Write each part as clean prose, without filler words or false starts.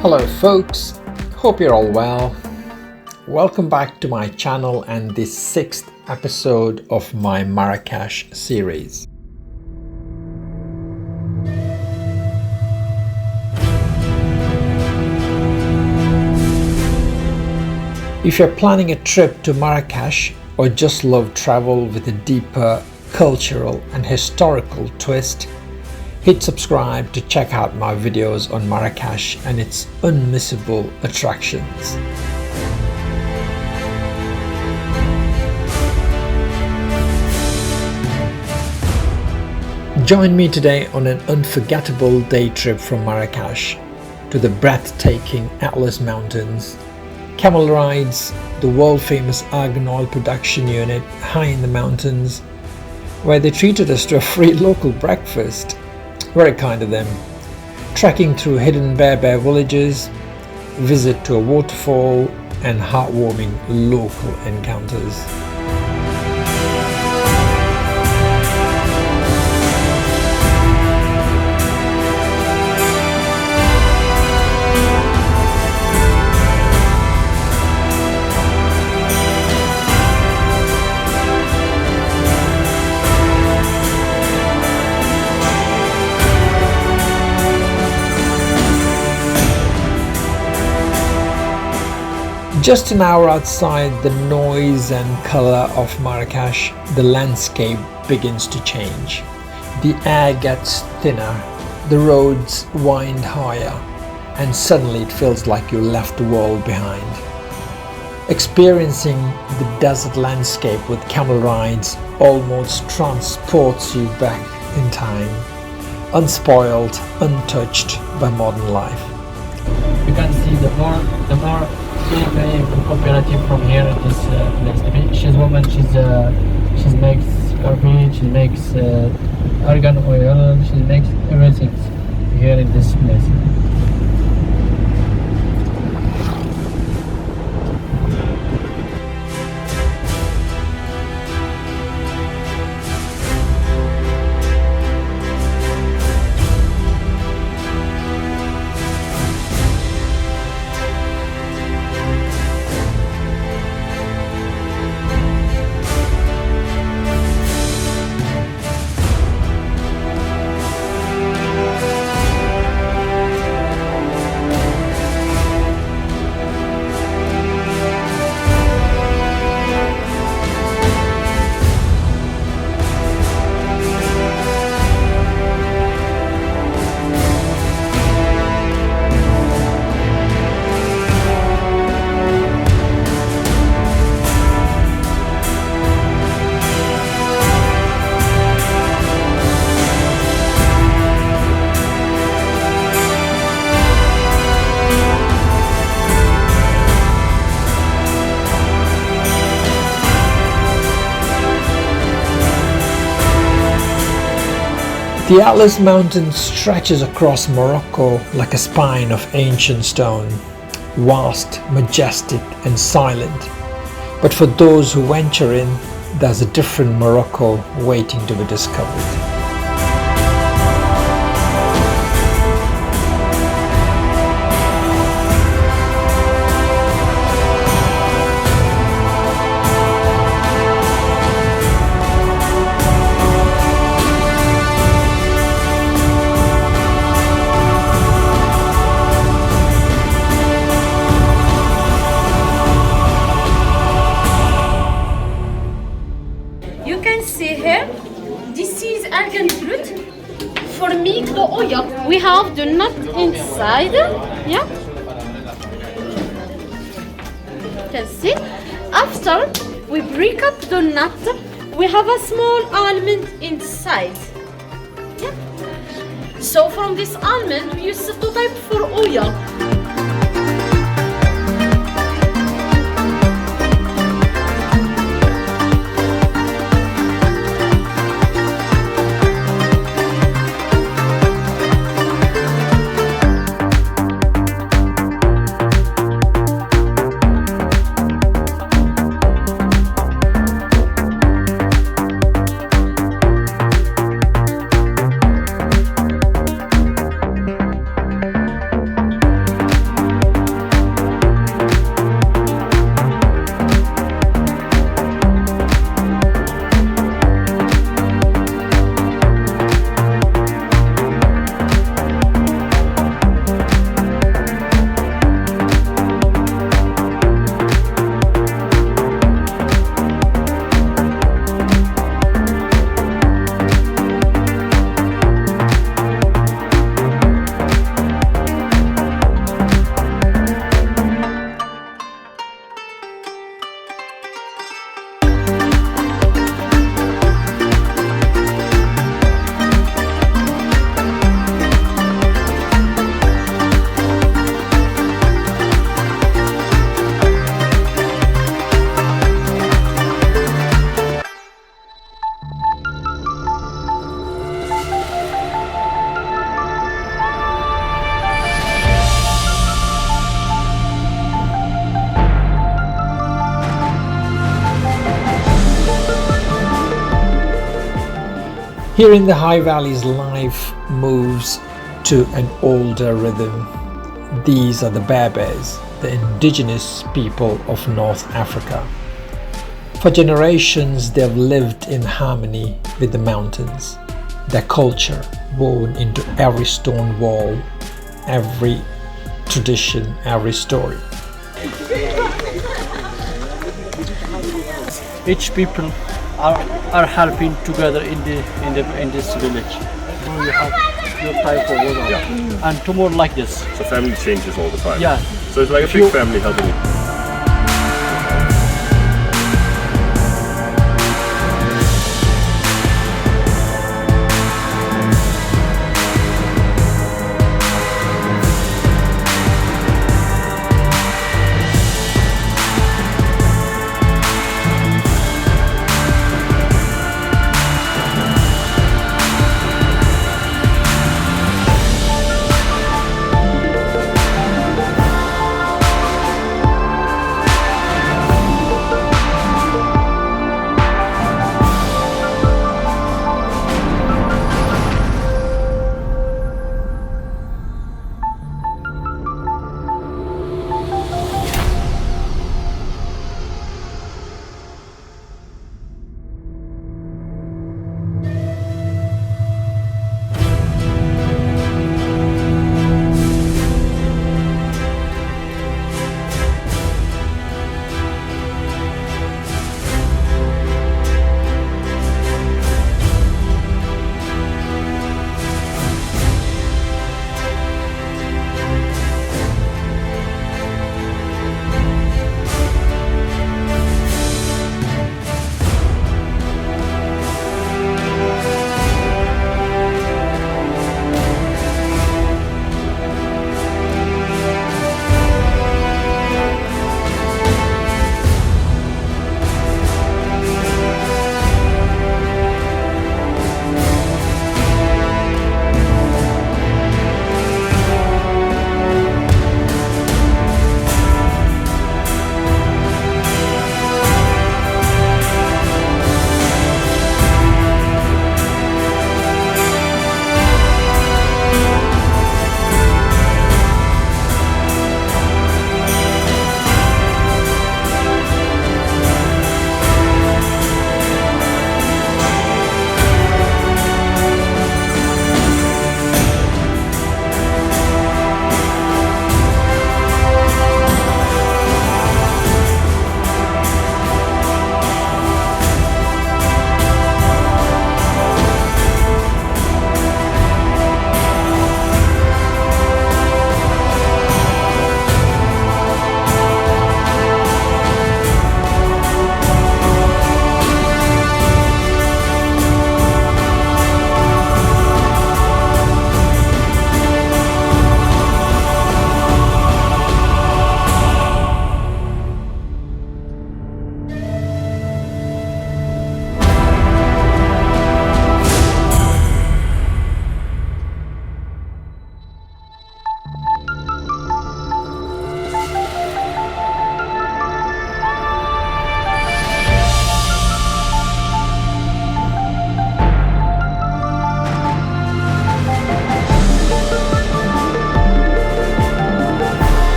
Hello folks, hope you're all well. Welcome back to my channel and this sixth episode of my Marrakech series. If you're planning a trip to Marrakech or just love travel with a deeper cultural and historical twist, hit subscribe to check out my videos on Marrakech and its unmissable attractions. Join me today on an unforgettable day trip from Marrakech to the breathtaking Atlas Mountains, camel rides, the world-famous argan oil production unit high in the mountains, where they treated us to a free local breakfast. Very kind of them. Trekking through hidden Berber villages, visit to a waterfall, and heartwarming local encounters. Just an hour outside the noise and color of Marrakech, the landscape begins to change. The air gets thinner, the roads wind higher, and suddenly it feels like you left the world behind. Experiencing the desert landscape with camel rides almost transports you back in time, unspoiled, untouched by modern life. You can see the more very cooperative from here. This she's woman. She makes coffee. She makes argan oil. She makes everything here in this place. The Atlas Mountain stretches across Morocco like a spine of ancient stone, vast, majestic and silent. But for those who venture in, there's a different Morocco waiting to be discovered. You can see here, this is argan fruit. For me, the oil, we have the nut inside. Yeah, you can see. After we break up the nut, we have a small almond inside. Yeah. So from this almond, we use two type for oil. Here in the high valleys, life moves to an older rhythm. These are the Berbers, the indigenous people of North Africa. For generations, they've lived in harmony with the mountains. Their culture woven into every stone wall, every tradition, every story. Each people are helping together in this village. So you have your type of work, and tomorrow like this. So family changes all the time. Yeah. So it's like a big family helping.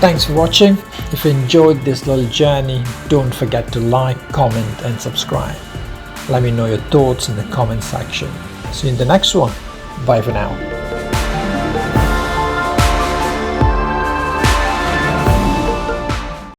Thanks for watching. If you enjoyed this little journey, don't forget to like, comment and subscribe. Let me know your thoughts in the comment section. See you in the next one. Bye for now.